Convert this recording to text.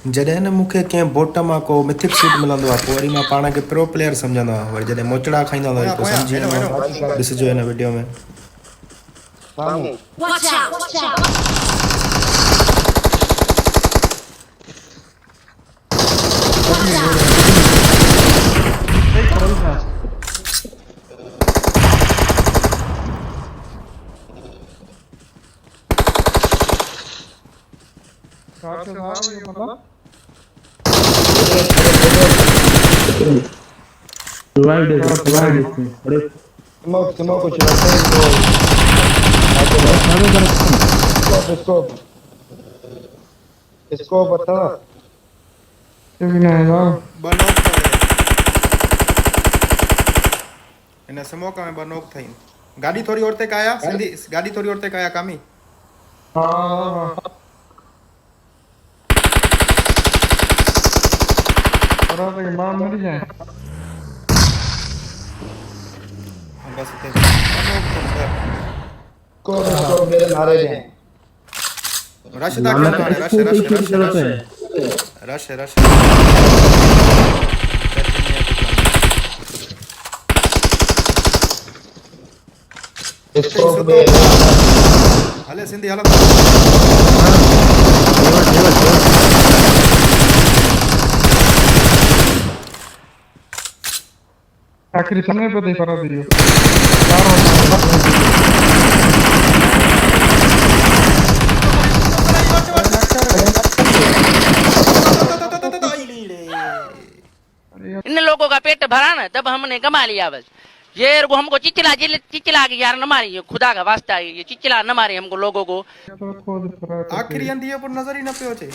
जॾहिं न मूंखे कंहिं बोट मां को मिथिक सूट मिलंदो आहे पोइ वरी मां पाण खे प्रो प्लेयर सम्झंदो आहियां। वरी जॾहिं मोचड़ा खाईंदा हूंदा पोइ सम्झी वेंदो आहियां। ॾिसिजो हिन वीडियो में। Watch out! Watch out! इसको बता इन स्मोक में बनोक थई। गाड़ी थोड़ी और तक आया सिंधी, गाड़ी थोड़ी और तक आया कामी। हां अरे भाई मां मर जाए बस इतने बनोक को मेरे मारे जाए। रश था क्यों मारे? Rush rush rush rush rush rush इसको हले सिंधी हलो। आखिरी समय पे देखा रहा वीडियो इन लोगों का पेट भरा ना तब हमने कमा लिया बस। ये वो हमको चिचिला के यार न मारी, ये खुदा का वास्ता है, ये चिचिला न मारे हमको लोगों को। आखिरी अंधी पर नजर ही न पियो चे।